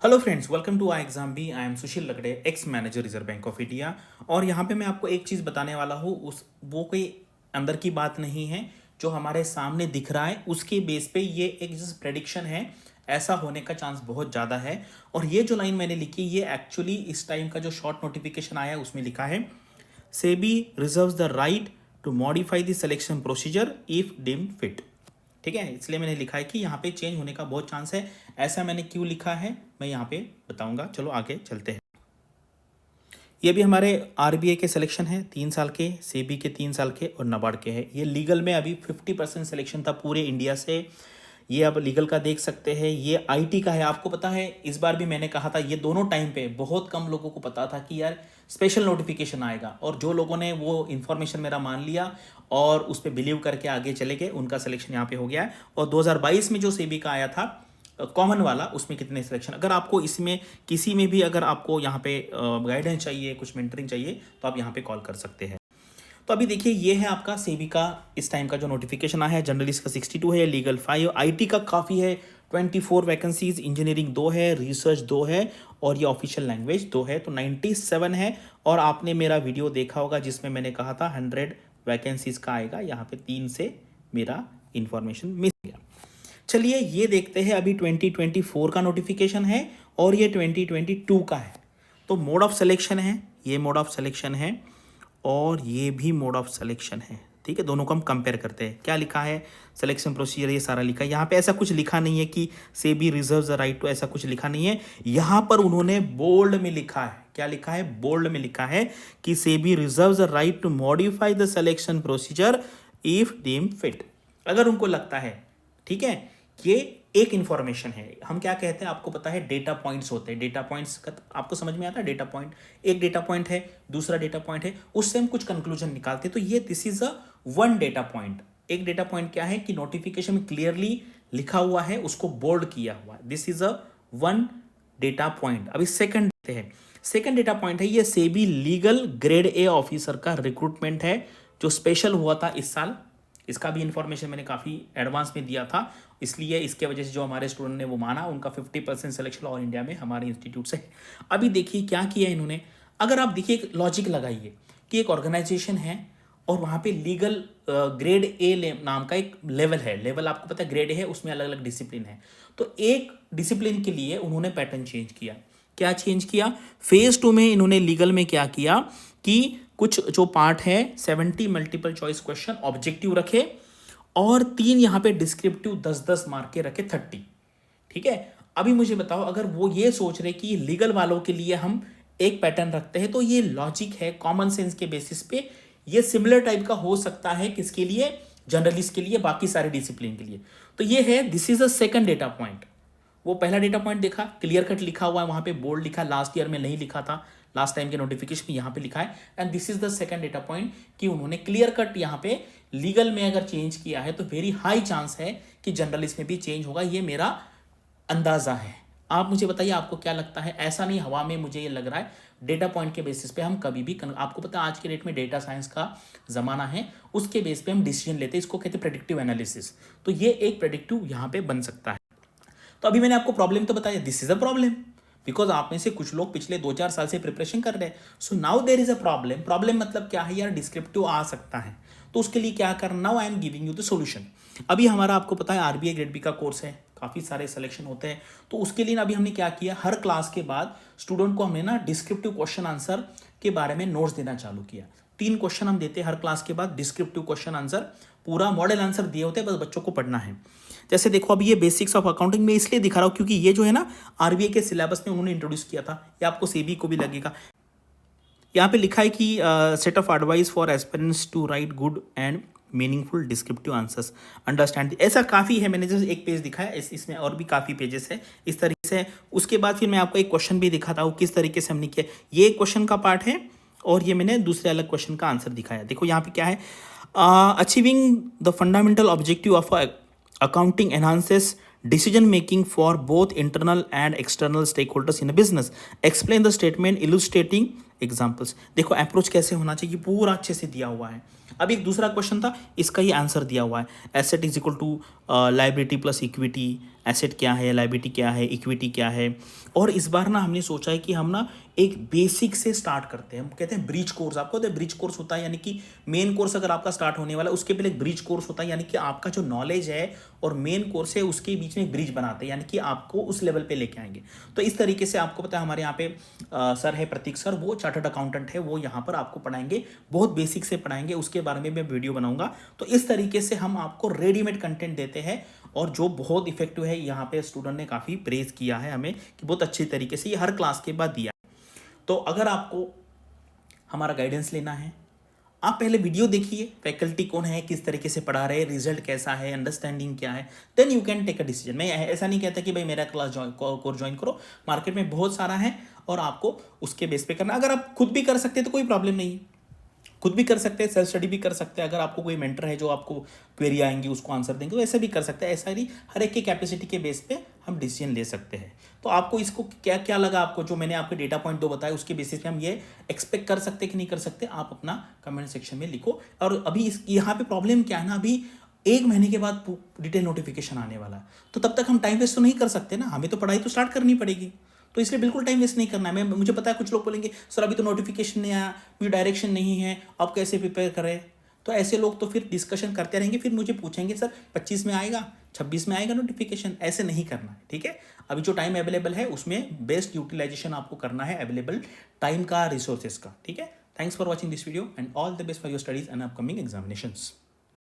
Hello friends, welcome to ixambee. I am Sushil Lakde, ex manager Reserve Bank of India. और यहाँ पे मैं आपको एक चीज़ बताने वाला हूँ। उस वो कोई अंदर की बात नहीं है, जो हमारे सामने दिख रहा है उसके बेस पे ये एक जस्ट प्रेडिक्शन है। ऐसा होने का चांस बहुत ज़्यादा है। और ये जो लाइन मैंने लिखी, ये एक्चुअली इस टाइम का जो शॉर्ट नोटिफिकेशन आया है उसमें लिखा है, SEBI reserves the right to modify the selection procedure if deemed fit. ठीक है, इसलिए मैंने लिखा है कि यहाँ पे चेंज होने का बहुत चांस है। ऐसा मैंने क्यों लिखा है मैं यहाँ पे बताऊंगा। चलो आगे चलते हैं। ये भी हमारे आरबीआई के सिलेक्शन है, 3 साल के, सेबी के 3 साल के और नाबार्ड के हैं। ये लीगल में अभी 50% सिलेक्शन था पूरे इंडिया से। ये अब लीगल का देख सकते हैं। ये आईटी का है। आपको पता है इस बार भी मैंने कहा था, ये दोनों टाइम पे बहुत कम लोगों को पता था कि यार स्पेशल नोटिफिकेशन आएगा, और जो लोगों ने वो इन्फॉर्मेशन मेरा मान लिया और उस पर बिलीव करके आगे चले गए, उनका सिलेक्शन यहाँ पे हो गया है। और 2022 में जो सेबी का आया था कॉमन वाला, उसमें कितने सिलेक्शन, अगर आपको इसमें किसी में भी अगर आपको यहाँ पे गाइडेंस चाहिए, कुछ मेंटरिंग चाहिए, तो आप यहाँ पे कॉल कर सकते हैं। तो अभी देखिए, ये है आपका सेबी का इस टाइम का जो नोटिफिकेशन आया है। जर्नलिस्ट का 62 है, लीगल 5, आईटी का काफ़ी है, 24 वैकेंसीज, इंजीनियरिंग 2 है, रिसर्च 2 है, और ये ऑफिशियल लैंग्वेज 2 है, तो 97 है। और आपने मेरा वीडियो देखा होगा जिसमें मैंने कहा था 100 वैकेंसीज का आएगा। यहाँ पे 3 से मेरा इंफॉर्मेशन मिस गया। चलिए ये देखते हैं। अभी 2024 का नोटिफिकेशन है और ये 2022 का है। तो मोड ऑफ सिलेक्शन है, ये मोड ऑफ सिलेक्शन है और ये भी मोड ऑफ सिलेक्शन है। ठीक है, दोनों को हम कंपेयर करते हैं। क्या लिखा है, सिलेक्शन प्रोसीजर, ये सारा लिखा है। यहाँ पे ऐसा कुछ लिखा नहीं है कि SEBI reserves the right to, ऐसा कुछ लिखा नहीं है। यहाँ पर उन्होंने बोल्ड में लिखा है। क्या लिखा है, बोल्ड में लिखा है कि SEBI reserves the right to modify the selection procedure if deemed fit. अगर उनको लगता है, ठीक है, ये एक इंफॉर्मेशन है। हम क्या कहते हैं, आपको पता है, डेटा पॉइंट्स होते हैं। डेटा पॉइंट्स का आपको समझ में आता है। डेटा पॉइंट, एक डेटा पॉइंट है, दूसरा डेटा पॉइंट है, उससे हम कुछ कंक्लूजन निकालते हैं। तो ये this is a one data point. एक डेटा पॉइंट क्या है कि नोटिफिकेशन में क्लियरली लिखा हुआ है, उसको बोल्ड किया हुआ है। This is a one data point. अभी सेकंड देखते हैं। सेकंड डेटा पॉइंट है, ये SEBI legal grade A officer का रिक्रूटमेंट है, जो स्पेशल हुआ था इस साल। इसका भी इंफॉर्मेशन मैंने काफ़ी एडवांस में दिया था, इसलिए इसके वजह से जो हमारे स्टूडेंट ने वो माना, उनका 50% सिलेक्शन ऑल इंडिया में हमारे इंस्टीट्यूट से। अभी देखिए क्या किया इन्होंने। अगर आप देखिए, एक लॉजिक लगाइए कि एक ऑर्गेनाइजेशन है और वहाँ पे लीगल ग्रेड ए नाम का एक लेवल है। लेवल आपको पता है, ग्रेड ए है, उसमें अलग अलग डिसिप्लिन है। तो एक डिसिप्लिन के लिए उन्होंने पैटर्न चेंज किया। क्या चेंज किया, फेज 2 में इन्होंने लीगल में क्या किया कि कुछ जो पार्ट है 70 मल्टीपल चॉइस क्वेश्चन ऑब्जेक्टिव रखे, और 3 यहाँ पे डिस्क्रिप्टिव 10-10 मार्क के रखे, 30। ठीक है, अभी मुझे बताओ, अगर वो ये सोच रहे कि लीगल वालों के लिए हम एक पैटर्न रखते हैं, तो ये लॉजिक है, कॉमन सेंस के बेसिस पे ये सिमिलर टाइप का हो सकता है। किसके लिए, जर्नलिस्ट के लिए, बाकी सारे डिसिप्लिन के लिए। तो ये है, this is a second data point. वो पहला डेटा पॉइंट देखा, क्लियर कट लिखा हुआ है, वहां पे बोल्ड लिखा, लास्ट ईयर में नहीं लिखा था, लास्ट टाइम के नोटिफिकेशन में यहाँ पे लिखा है। And this is the second data point कि उन्होंने क्लियर कट यहाँ पे लीगल में अगर चेंज किया है, तो वेरी हाई चांस है कि जर्नलिस्ट में भी चेंज होगा। ये मेरा अंदाजा है। आप मुझे बताइए, आपको क्या लगता है। ऐसा नहीं हवा में मुझे ये लग रहा है, डेटा पॉइंट के बेसिस पे हम कभी भी आपको पता है आज के डेट में डेटा साइंस का जमाना है, उसके बेस पे हम डिसीजन लेते हैं। इसको कहते हैं प्रेडिक्टिव एनालिसिस। तो ये एक प्रेडिक्टिव यहाँ पे बन सकता है। तो अभी मैंने आपको प्रॉब्लम तो बताया, this is a problem, because आप में से कुछ लोग पिछले 2-4 साल से प्रिपरेशन कर रहे हैं। So now there is a problem. Problem मतलब क्या है यार, डिस्क्रिप्टिव आ सकता है, तो उसके लिए क्या करना, now I am giving you the solution. अभी हमारा आपको पता है आरबीआई ग्रेड बी का कोर्स है, काफ़ी सारे सिलेक्शन होते हैं। तो उसके लिए अभी हमने क्या किया, हर क्लास के बाद स्टूडेंट को हमने ना डिस्क्रिप्टिव क्वेश्चन आंसर के बारे में नोट्स देना चालू किया। 3 क्वेश्चन हम देते हैं हर क्लास के बाद, डिस्क्रिप्टिव क्वेश्चन आंसर, पूरा मॉडल आंसर दिए होते हैं, बस बच्चों को पढ़ना है। जैसे देखो, अभी ये बेसिक्स ऑफ अकाउंटिंग में इसलिए दिखा रहा हूँ क्योंकि ये जो है ना आरबीआई के सिलेबस में उन्होंने इंट्रोड्यूस किया था, ये आपको सेबी को भी लगेगा। यहाँ पे लिखा है कि set of advice for aspirants to write good and meaningful descriptive answers, understand. ऐसा काफ़ी है, मैंने जैसे एक पेज दिखाया, इसमें और भी काफ़ी पेजेस है इस तरीके से। उसके बाद फिर मैं आपको एक क्वेश्चन भी दिखाता हूँ किस तरीके से हमने किया। ये क्वेश्चन का पार्ट है और ये मैंने दूसरे अलग क्वेश्चन का आंसर दिखाया। देखो यहाँ पे क्या है, achieving the fundamental objective of accounting enhances decision making for both internal and external stakeholders in a business. Explain the statement illustrating examples. देखो अप्रोच कैसे होना चाहिए, पूरा अच्छे से दिया हुआ है। अब एक दूसरा क्वेश्चन था, इसका ही आंसर दिया हुआ है, asset is equal to liability plus equity. Asset क्या है, लाइबिलिटी क्या है, इक्विटी क्या है। और इस बार ना हमने सोचा है कि हम ना एक बेसिक से स्टार्ट करते हैं। हम कहते हैं ब्रिज कोर्स, आपको तो ब्रिज कोर्स होता है, यानी कि मेन कोर्स अगर आपका स्टार्ट होने वाला है उसके पहले एक ब्रिज कोर्स होता है, यानी कि आपका जो नॉलेज है और मेन कोर्स है उसके बीच में एक ब्रिज बनाते हैं, यानी कि आपको उस लेवल पे लेके आएंगे। तो इस तरीके से आपको पता है हमारे यहाँ पे सर है प्रतीक सर, वो चार्टर्ड अकाउंटेंट है, वो यहाँ पर आपको पढ़ाएंगे, बहुत बेसिक से पढ़ाएंगे, उसके बारे में मैं वीडियो बनाऊंगा। तो इस तरीके से हम आपको रेडीमेड कंटेंट देते हैं और जो बहुत इफेक्टिव है। यहाँ पे स्टूडेंट ने काफ़ी प्रेज किया है हमें कि बहुत अच्छी तरीके से ये हर क्लास के बाद दिया। तो अगर आपको हमारा गाइडेंस लेना है, आप पहले वीडियो देखिए, फैकल्टी कौन है, किस तरीके से पढ़ा रहे हैं, रिजल्ट कैसा है, अंडरस्टैंडिंग क्या है, then you can take a decision. मैं ऐसा नहीं कहता कि भाई मेरा कोर्स ज्वाइन करो, मार्केट में बहुत सारा है और आपको उसके बेस पे करना। अगर आप खुद भी कर सकते हैं तो कोई प्रॉब्लम नहीं है, खुद भी कर सकते हैं, सेल्फ स्टडी भी कर सकते हैं। अगर आपको कोई मेंटर है जो आपको क्वेरी आएंगी उसको आंसर देंगे तो ऐसे भी कर सकते हैं। ऐसा ही हर एक की कैपेसिटी के बेस पे हम डिसीजन ले सकते हैं। तो आपको इसको क्या क्या लगा, आपको जो मैंने आपके डेटा पॉइंट दो बताए उसके बेसिस पे हम ये एक्सपेक्ट कर सकते हैं कि नहीं कर सकते, आप अपना कमेंट सेक्शन में लिखो। और अभी इस यहाँ पे प्रॉब्लम क्या है ना, अभी 1 महीने के बाद डिटेल नोटिफिकेशन आने वाला है, तो तब तक हम टाइम वेस्ट तो नहीं कर सकते ना, हमें तो पढ़ाई तो स्टार्ट करनी पड़ेगी। तो इसलिए बिल्कुल टाइम वेस्ट नहीं करना है। मुझे पता है कुछ लोग बोलेंगे सर अभी तो नोटिफिकेशन नहीं आया, मुझे डायरेक्शन नहीं है, आप कैसे प्रिपेयर करें। तो ऐसे लोग तो फिर डिस्कशन करते रहेंगे, फिर मुझे पूछेंगे सर 25 में आएगा, 26 में आएगा नोटिफिकेशन। ऐसे नहीं करना है, ठीक है। अभी जो टाइम अवेलेबल है उसमें बेस्ट यूटिलाइजेशन आपको करना है अवेलेबल टाइम का, रिसोर्सेज का, ठीक है। Thanks for watching this video and all the best for your studies and upcoming examinations.